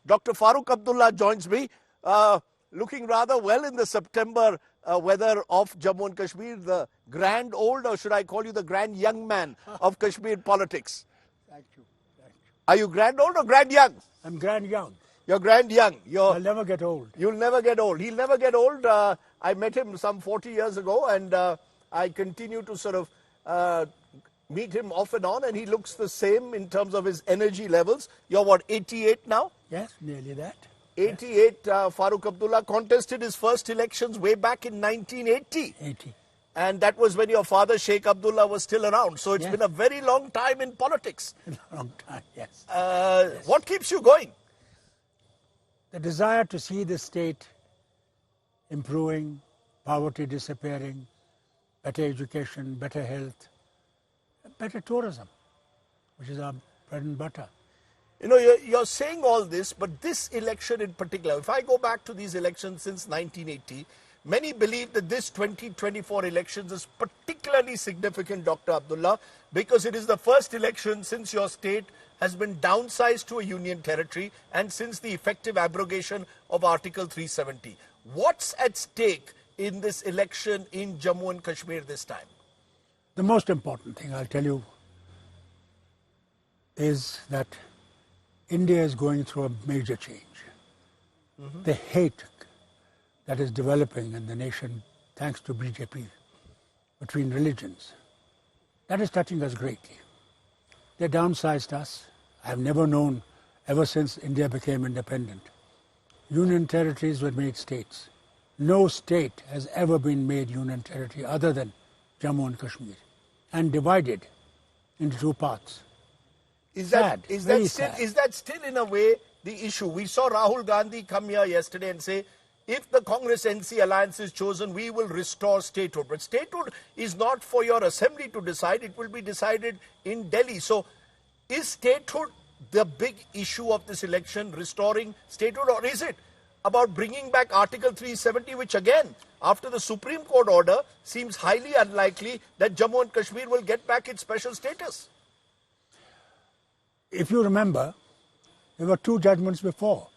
Dr. Farooq Abdullah joins me, looking rather well in the September weather of Jammu and Kashmir, the grand old, or should I call you the grand young man of Kashmir politics? Thank you. Thank you. Are you grand old or grand young? I'm grand young. You're grand young. I'll never get old. You'll never get old. He'll never get old. I met him some 40 years ago, and I continue to sort of meet him off and on, and he looks the same in terms of his energy levels. You're what, 88 now? Yes, nearly that. 88, Farooq Abdullah contested his first elections way back in 1980. 80. And that was when your father, Sheikh Abdullah, was still around. So it's been a very long time in politics. A long time, yes. Yes. What keeps you going? The desire to see the state improving, poverty disappearing, better education, better health, better tourism, which is our bread and butter. You know, you're saying all this, but this election in particular, if I go back to these elections since 1980, many believe that this 2024 elections is particularly significant, Dr. Abdullah, because it is the first election since your state has been downsized to a union territory and since the effective abrogation of Article 370. What's at stake in this election in Jammu and Kashmir this time? The most important thing, I'll tell you, is that India is going through a major change. The hate that is developing in the nation, thanks to BJP, between religions, that is touching us greatly. They downsized us. I've never known, ever since India became independent, union territories were made states. No state has ever been made union territory other than Jammu and Kashmir, and divided into two parts. Is that still in a way the issue? We saw Rahul Gandhi come here yesterday and say, if the Congress-NC alliance is chosen, we will restore statehood. But statehood is not for your assembly to decide. It will be decided in Delhi. So is statehood the big issue of this election, restoring statehood, or is it about bringing back Article 370, which again, after the Supreme Court order, seems highly unlikely that Jammu and Kashmir will get back its special status? If you remember, there were two judgments before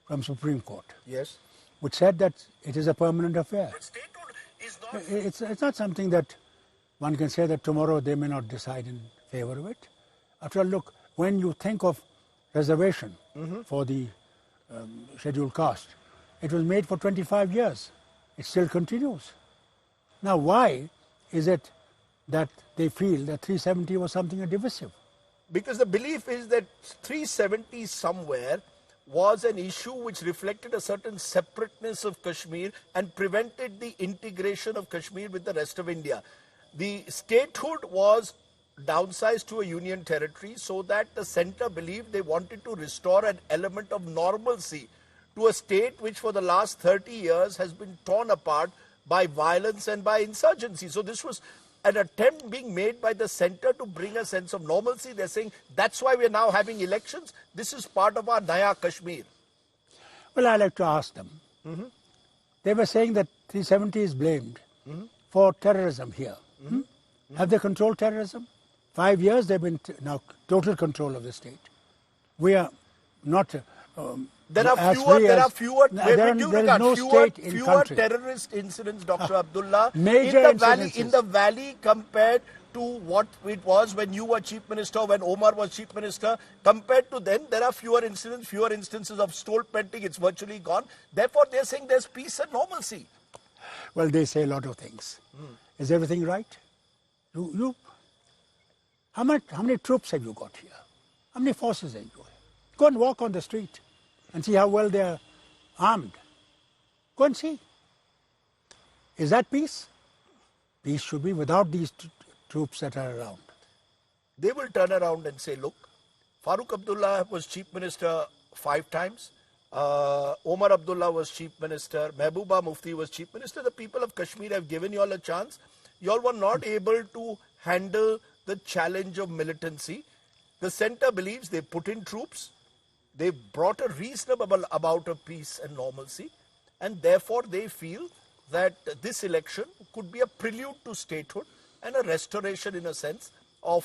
from Supreme Court. Yes. Which said that it is a permanent affair. But statehood is not... It's not something that one can say that tomorrow they may not decide in favor of it. After all, look, when you think of reservation for the scheduled caste, it was made for 25 years. It still continues. Now, why is it that they feel that 370 was something divisive? Because the belief is that 370 somewhere was an issue which reflected a certain separateness of Kashmir and prevented the integration of Kashmir with the rest of India. The statehood was downsized to a union territory so that the centre believed they wanted to restore an element of normalcy to a state which for the last 30 years has been torn apart by violence and by insurgency. So this was an attempt being made by the centre to bring a sense of normalcy. They're saying that's why we're now having elections. This is part of our Naya Kashmir. Well, I like to ask them. They were saying that 370 is blamed for terrorism here. Have they controlled terrorism? 5 years they've been now total control of the state. We are not... There are fewer terrorist incidents, Dr. Abdullah, in the valley compared to what it was when you were Chief Minister, when Omar was Chief Minister. Compared to then, there are fewer instances of stole petting. It's virtually gone. Therefore, they're saying there's peace and normalcy. Well, they say a lot of things. Is everything right? How many troops have you got here? How many forces have you got? Go and walk on the street and see how well they are armed. Go and see. Is that peace? Peace should be without these troops that are around. They will turn around and say, look, Farooq Abdullah was Chief Minister 5 times. Omar Abdullah was Chief Minister. Mehbooba Mufti was Chief Minister. The people of Kashmir have given you all a chance. You all were not able to handle the challenge of militancy. The centre believes they put in troops. They brought a reasonable amount of peace and normalcy, and therefore they feel that this election could be a prelude to statehood and a restoration, in a sense, of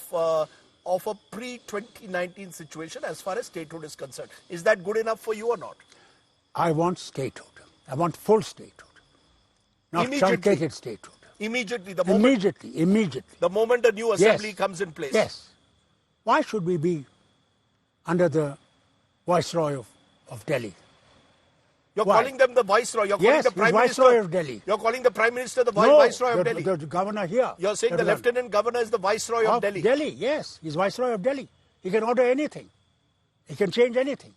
of a pre-2019 situation as far as statehood is concerned. Is that good enough for you or not? I want statehood. I want full statehood, not truncated statehood. Immediately, Immediately. The moment a new assembly comes in place. Yes. Why should we be under the Viceroy of Delhi? You're calling them the Viceroy. You're calling Yes, the Prime Minister. Viceroy of Delhi. You're calling the Prime Minister the No, Viceroy of Delhi. The governor here. You're saying the Lieutenant Governor is the Viceroy of Delhi. Delhi, yes. He's Viceroy of Delhi. He can order anything. He can change anything.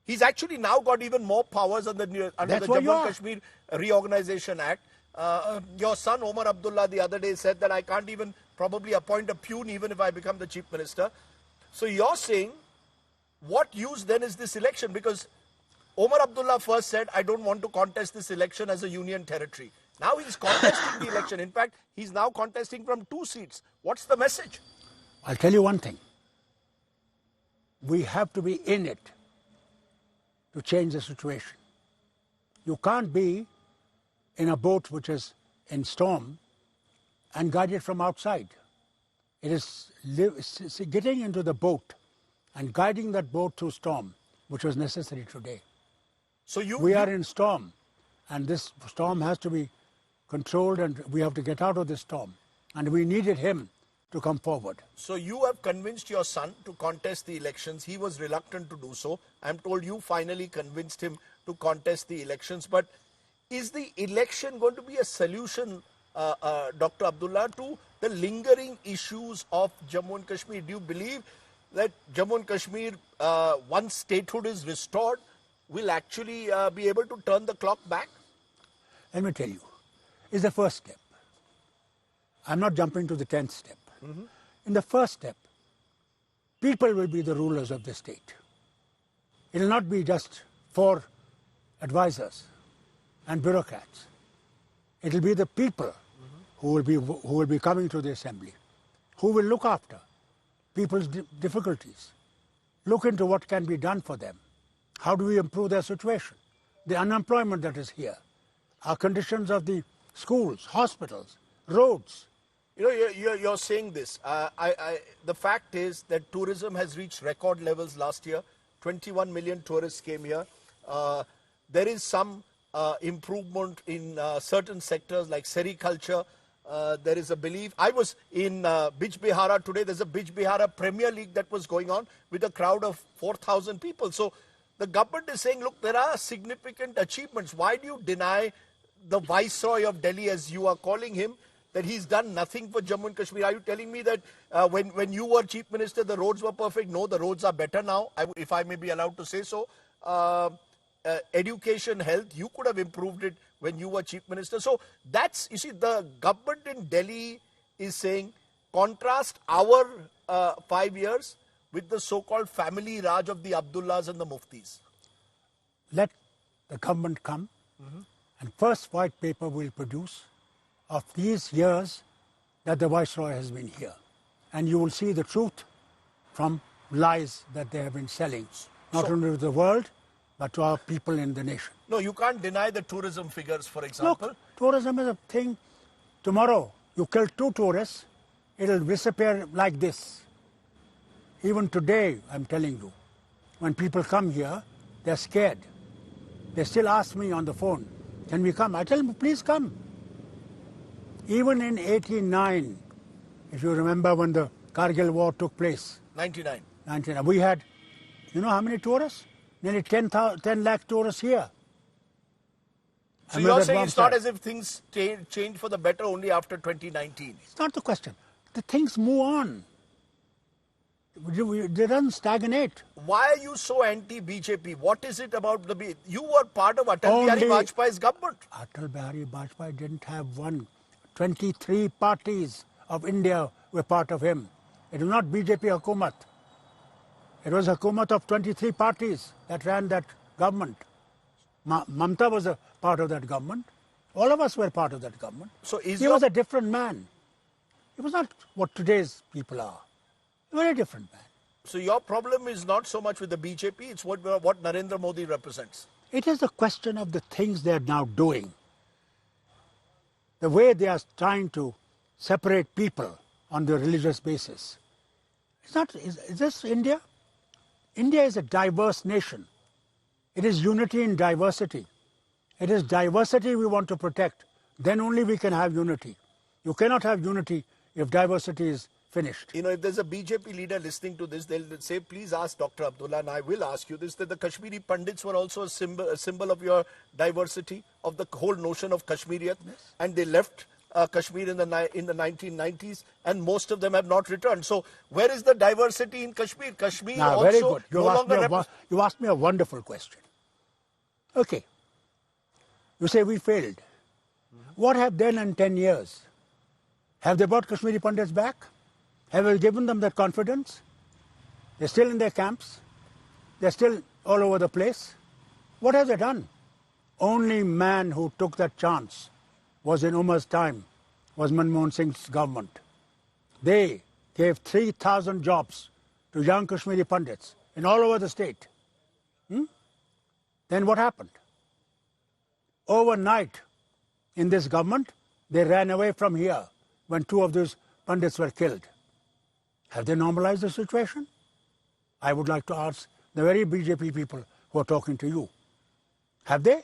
He's actually now got even more powers under the Jammu and Kashmir Reorganization Act. Your son Omar Abdullah the other day said that I can't even probably appoint a peon even if I become the Chief Minister. So you're saying, what use then is this election? Because Omar Abdullah first said, I don't want to contest this election as a union territory. Now he's contesting the election. In fact, he's now contesting from 2 seats. What's the message? I'll tell you one thing. We have to be in it to change the situation. You can't be in a boat which is in storm and guide it from outside. It is getting into the boat and guiding that boat through storm, which was necessary today. So we are in storm, and this storm has to be controlled, and we have to get out of this storm. And we needed him to come forward. So you have convinced your son to contest the elections. He was reluctant to do so. I'm told you finally convinced him to contest the elections. But is the election going to be a solution, Dr. Abdullah, to the lingering issues of Jammu and Kashmir? Do you believe that Jammu and Kashmir, once statehood is restored, will actually be able to turn the clock back? Let me tell you, it's the first step. I'm not jumping to the 10th step. In the first step, people will be the rulers of the state. It will not be just 4 advisors and bureaucrats. It will be the people who will be coming to the assembly, who will look after people's difficulties, look into what can be done for them. How do we improve their situation? The unemployment that is here, our conditions of the schools, hospitals, roads. You know, you're saying this. The fact is that tourism has reached record levels last year. 21 million tourists came here. There is some improvement in certain sectors like sericulture. There is a belief. I was in Bij Bihara today. There's a Bij Bihara Premier League that was going on with a crowd of 4,000 people. So the government is saying, look, there are significant achievements. Why do you deny the Viceroy of Delhi, as you are calling him, that he's done nothing for Jammu and Kashmir? Are you telling me that when you were Chief Minister, the roads were perfect? No, the roads are better now, if I may be allowed to say so. Education, health, you could have improved it when you were Chief Minister. So that's, you see, the government in Delhi is saying, contrast our 5 years with the so-called family Raj of the Abdullahs and the Muftis. Let the government come, and first white paper will produce of these years that the Viceroy has been here. And you will see the truth from lies that they have been selling, not only to the world, but to our people in the nation. No, you can't deny the tourism figures, for example. Look, tourism is a thing. Tomorrow, you kill 2 tourists, it will disappear like this. Even today, I'm telling you, when people come here, they're scared. They still ask me on the phone, can we come? I tell them, please come. Even in 89, if you remember when the Kargil war took place. 99. We had, you know how many tourists? Nearly 10 lakh tourists here. So you're saying it's not as if things changed for the better only after 2019? It's not the question. The things move on. They don't stagnate. Why are you so anti-BJP? What is it about the... You were part of Atal Bihari Vajpayee's government. Atal Bihari Vajpayee didn't have one. 23 parties of India were part of him. It was not BJP Hukumat. It was a Hukumat of 23 parties that ran that government. Mamta was a part of that government. All of us were part of that government. So he was a different man. He was not what today's people are. A very different man. So your problem is not so much with the BJP, it's what Narendra Modi represents. It is a question of the things they are now doing. The way they are trying to separate people on the religious basis. It's not, is this India? India is a diverse nation. It is unity in diversity. It is diversity we want to protect. Then only we can have unity. You cannot have unity if diversity is finished. You know, if there's a BJP leader listening to this, they'll say, please ask Dr. Abdullah, and I will ask you this, that the Kashmiri Pandits were also a symbol of your diversity, of the whole notion of Kashmiriyat, yes. And they left Kashmir in the 1990s, and most of them have not returned. So where is the diversity in Kashmir? Kashmir now, also very good. You asked me a wonderful question. Okay. You say we failed. What have they done in 10 years? Have they brought Kashmiri Pandits back? Have we given them that confidence? They're still in their camps. They're still all over the place. What have they done? Only man who took that chance was in Umar's time, was Manmohan Singh's government. They gave 3,000 jobs to young Kashmiri Pandits in all over the state. Then what happened? Overnight, in this government, they ran away from here when 2 of those Pandits were killed. Have they normalized the situation? I would like to ask the very BJP people who are talking to you. Have they?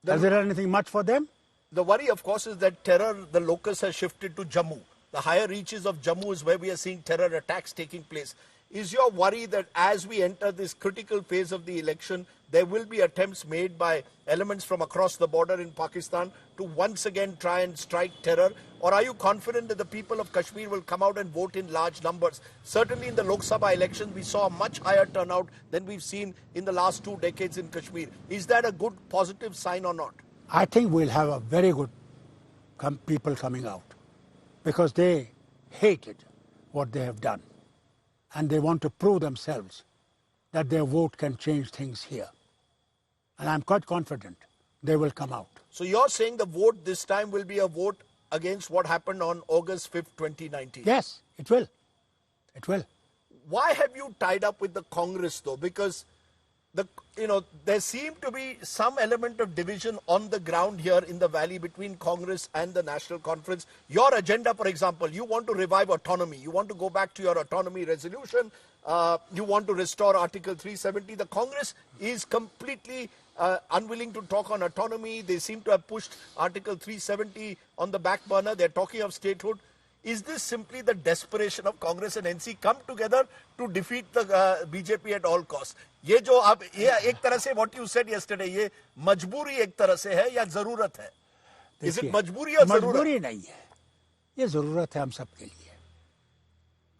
Has there done anything much for them? The worry, of course, is that terror, the locus has shifted to Jammu. The higher reaches of Jammu is where we are seeing terror attacks taking place. Is your worry that as we enter this critical phase of the election, there will be attempts made by elements from across the border in Pakistan to once again try and strike terror? Or are you confident that the people of Kashmir will come out and vote in large numbers? Certainly in the Lok Sabha elections, we saw a much higher turnout than we've seen in the last 2 decades in Kashmir. Is that a good positive sign or not? I think we'll have a very good people coming out because they hated what they have done. And they want to prove themselves that their vote can change things here. And I'm quite confident they will come out. So you're saying the vote this time will be a vote against what happened on August 5th, 2019? Yes, it will. It will. Why have you tied up with the Congress though? Because there seemed to be some element of division on the ground here in the valley between Congress and the National Conference. Your agenda, for example, you want to revive autonomy. You want to go back to your autonomy resolution. You want to restore Article 370. The Congress is completely unwilling to talk on autonomy. They seem to have pushed Article 370 on the back burner. They're talking of statehood. Is this simply the desperation of Congress and NC come together to defeat the BJP at all costs? ये जो आप ये एक तरह से what you said yesterday, ये मजबूरी एक तरह से है या जरूरत है? Is it मजबूरी या जरूरत? मजबूरी नहीं है, ये जरूरत है हम सब के लिए.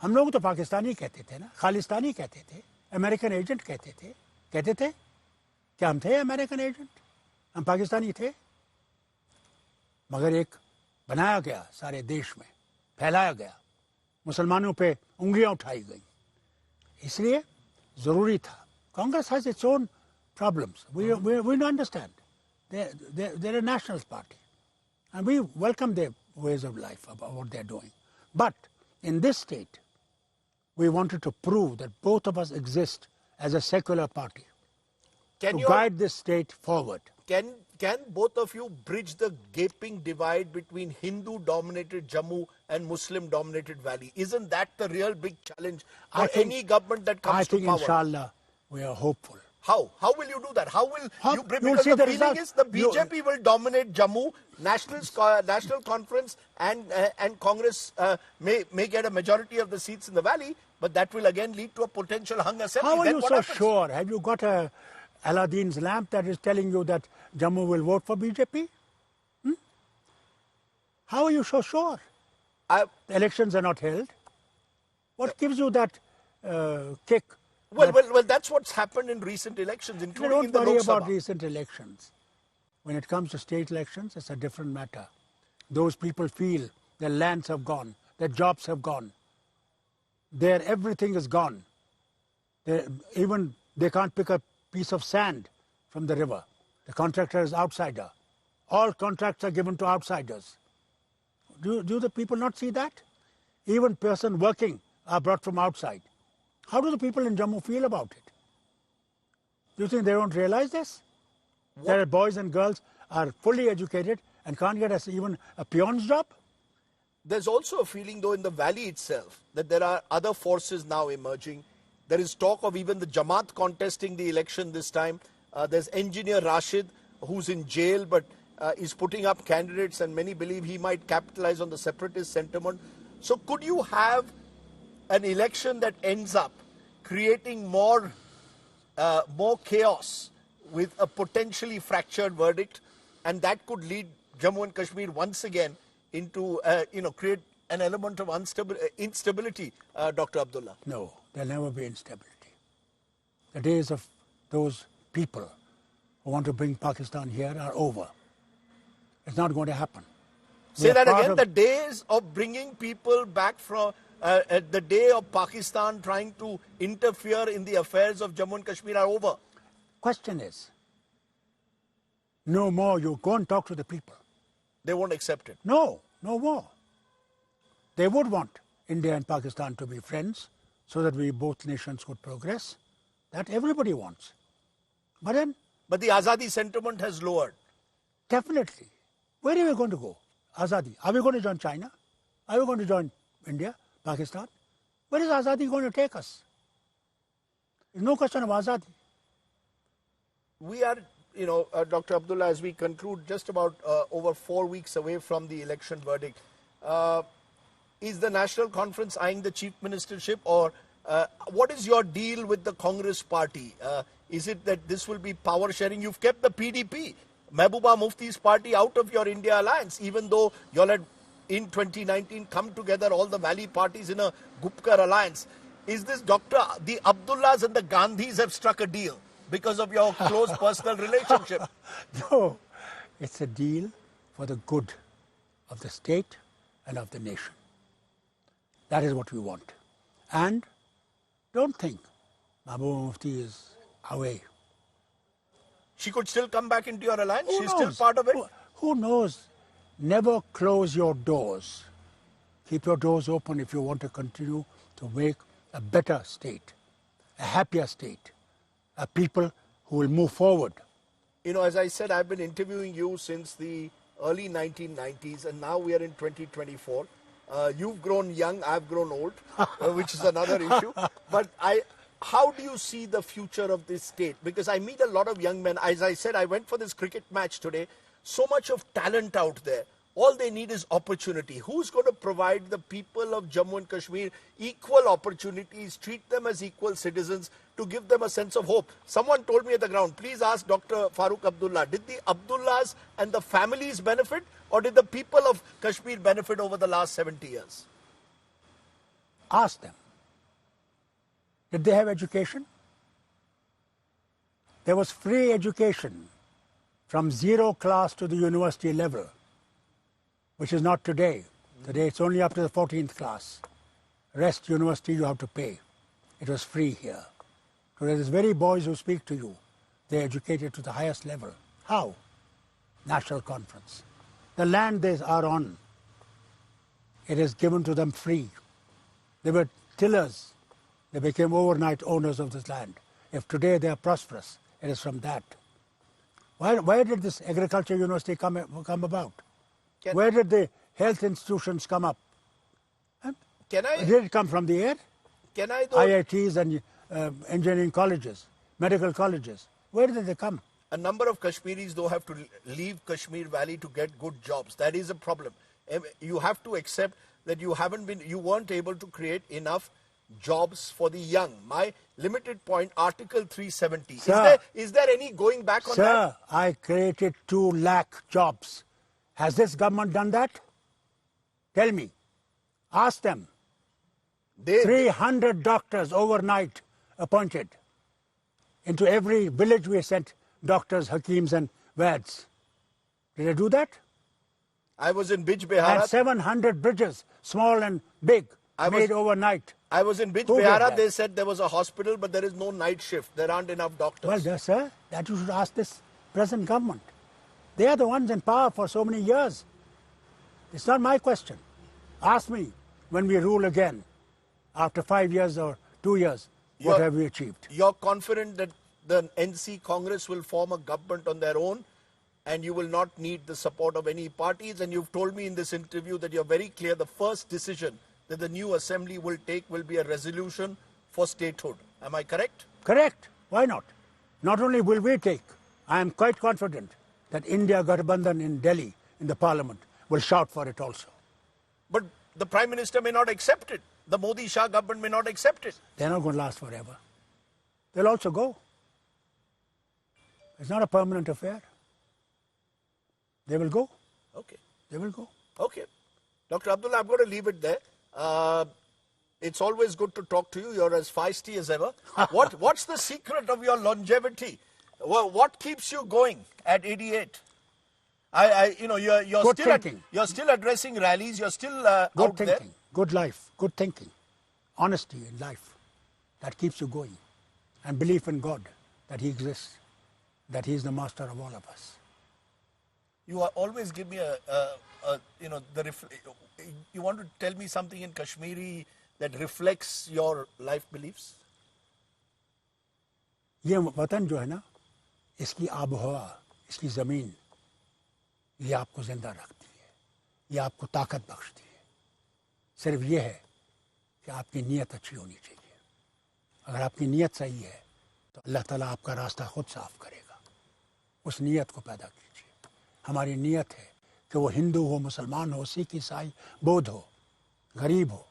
हम लोग तो पाकिस्तानी कहते थे ना, खालिस्तानी कहते थे, अमेरिकन एजेंट कहते थे, क्या हम थे अमेरिकन एजेंट? हम पाकिस्तानी थे, मगर एक बनाया गया सारे देश में, फैलाया गया, मुसलमानों पे उंगलियां उठाई गई, इसलिए जरूरी था. Congress has its own problems. We don't understand. They're a nationalist party, and we welcome their ways of life about what they're doing. But in this state, we wanted to prove that both of us exist as a secular party to guide this state forward. Can both of you bridge the gaping divide between Hindu-dominated Jammu and Muslim-dominated Valley? Isn't that the real big challenge for any government that comes to power? I think, inshallah, we are hopeful. How? How will you do that? How will you bridge? Because the feeling is the BJP will dominate Jammu, National Conference and Congress may get a majority of the seats in the valley, but that will again lead to a potential hung assembly. How are you so sure? Have you got a Aladdin's lamp that is telling you that Jammu will vote for BJP? How are you so sure? The elections are not held. What gives you that kick? Well, that's what's happened in recent elections, including in the Lok Sabha. Don't worry about recent elections. When it comes to state elections, it's a different matter. Those people feel their lands have gone, their jobs have gone, everything is gone. They can't pick a piece of sand from the river. The contractor is outsider. All contracts are given to outsiders. Do the people not see that? Even person working are brought from outside. How do the people in Jammu feel about it? Do you think they don't realize this? Their boys and girls are fully educated and can't get even a peon's job? There's also a feeling, though, in the valley itself that there are other forces now emerging. There is talk of even the Jamaat contesting the election this time. There's engineer Rashid, who's in jail, but is putting up candidates, and many believe he might capitalize on the separatist sentiment. So could you have an election that ends up creating more chaos with a potentially fractured verdict, and that could lead Jammu and Kashmir once again into, create an element of instability, Dr. Abdullah? No, there'll never be instability. The days of those people who want to bring Pakistan here are over. It's not going to happen. Say that again, the days of bringing people back from, the day of Pakistan trying to interfere in the affairs of Jammu and Kashmir are over. Question is, no more. You go and talk to the people. They won't accept it. No, no more. They would want India and Pakistan to be friends so that both nations could progress. That everybody wants. But the Azadi sentiment has lowered. Definitely. Where are we going to go? Azadi. Are we going to join China? Are we going to join India, Pakistan? Where is Azadi going to take us? There's no question of Azadi. We are, Dr. Abdullah, as we conclude, just about over 4 weeks away from the election verdict. Is the National Conference eyeing the chief ministership, or what is your deal with the Congress party? Is it that this will be power sharing? You've kept the PDP, Mehbooba Mufti's party, out of your India alliance, even though you all had in 2019 come together, all the Valley parties, in a Gupkar alliance. Is this the Abdullahs and the Gandhis have struck a deal because of your close personal relationship? No, it's a deal for the good of the state and of the nation. That is what we want. And don't think Mehbooba Mufti is away. She could still come back into your alliance? Who She's knows? Still part of it? Who knows? Never close your doors. Keep your doors open if you want to continue to make a better state, a happier state, a people who will move forward. As I said, I've been interviewing you since the early 1990s, and now we are in 2024. You've grown young, I've grown old, which is another issue. But how do you see the future of this state? Because I meet a lot of young men. As I said, I went for this cricket match today. So much of talent out there. All they need is opportunity. Who's going to provide the people of Jammu and Kashmir equal opportunities, treat them as equal citizens, to give them a sense of hope? Someone told me at the ground, please ask Dr. Farooq Abdullah, did the Abdullahs and the families benefit, or did the people of Kashmir benefit over the last 70 years? Ask them. Did they have education? There was free education from 0 class to the university level, which is not today. Today it's only up to the 14th class. Rest university you have to pay. It was free here. Today these very boys who speak to you, they're educated to the highest level. How? National Conference. The land they are on, it is given to them free. They were tillers. They became overnight owners of this land. If today they are prosperous, it is from that. Why did this agriculture university come about? Where did the health institutions come up? Did it come from the air? IITs and engineering colleges, medical colleges. Where did they come? A number of Kashmiris, though, have to leave Kashmir Valley to get good jobs. That is a problem. You have to accept that you weren't able to create enough jobs for the young. My limited point, Article 370. Sir, is there any going back on that? Sir, I created 2 lakh jobs. Has this government done that? Tell me. Ask them. 300 doctors overnight appointed. Into every village we sent doctors, hakims and vads. Did I do that? I was in Bij Behara. And 700 bridges, small and big, made overnight. I was in Bij Behara. They said there was a hospital, but there is no night shift. There aren't enough doctors. Well, sir, that you should ask this present government. They are the ones in power for so many years. It's not my question. Ask me when we rule again, after 5 years or 2 years, what have we achieved? You're confident that the NC Congress will form a government on their own and you will not need the support of any parties. And you've told me in this interview that you're very clear the first decision that the new assembly will take will be a resolution for statehood. Am I correct? Correct. Why not? Not only will we take, I am quite confident that India Gathbandhan in Delhi, in the parliament, will shout for it also. But the Prime Minister may not accept it. The Modi-Shah government may not accept it. They're not going to last forever. They'll also go. It's not a permanent affair. They will go. Okay. They will go. Okay. Dr. Abdullah, I'm going to leave it there. It's always good to talk to you. You're as feisty as ever. What's the secret of your longevity? What keeps you going at 88? You're still addressing rallies. You're still good out thinking, there. good life, good thinking, honesty in life. That keeps you going, and belief in God that He exists, that He is the master of all of us. You always give me you want to tell me something in Kashmiri that reflects your life beliefs? ये वतन जो है ना, इसकी आबहवा, इसकी ज़मीन, ये आपको ज़िंदा रखती है, ये आपको ताकत बख्शती है. सिर्फ ये है कि आपकी नीयत अच्छी होनी चाहिए. अगर आपकी नीयत सही है तो अल्लाह ताला आपका रास्ता खुद साफ करेगा. उस नीयत को पैदा कीजिए. हमारी नीयत है कि वो हिंदू हो, मुसलमान हो, सिख, ईसाई, बौद्ध हो, गरीब हो,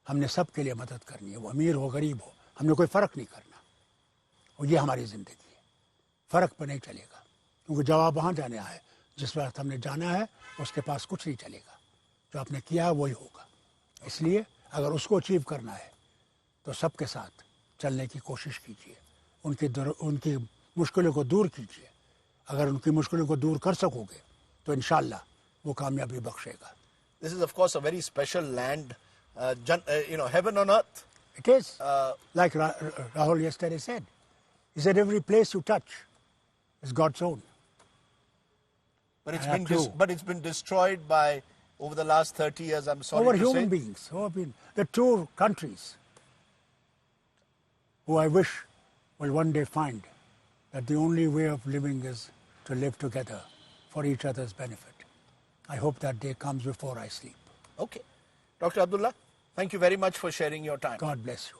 हमने सब के लिए मदद करनी है. वो अमीर हो, गरीब हो, हमने कोई फ़र्क नहीं करना. और ये हमारी ज़िंदगी है. फ़र्क पर नहीं चलेगा, क्योंकि जवाब वहाँ जाना है जिस वक्त हमने जाना है. उसके पास कुछ नहीं चलेगा. जो आपने किया है वही होगा. इसलिए अगर उसको अचीव करना है तो सबके साथ चलने की कोशिश कीजिए. उनकी मुश्किलों को दूर कीजिए. अगर उनकी मुश्किलों को दूर कर सकोगे तो इंशाल्लाह वो कामयाबी बख्शेगा. This is of course a very special land, heaven on earth. It is, like Rahul yesterday said. He said every place you touch is God's own. But it's been destroyed by, over the last 30 years, I'm sorry to say. Over human beings. The two countries who I wish will one day find that the only way of living is to live together for each other's benefit. I hope that day comes before I sleep. Okay. Dr. Abdullah, thank you very much for sharing your time. God bless you.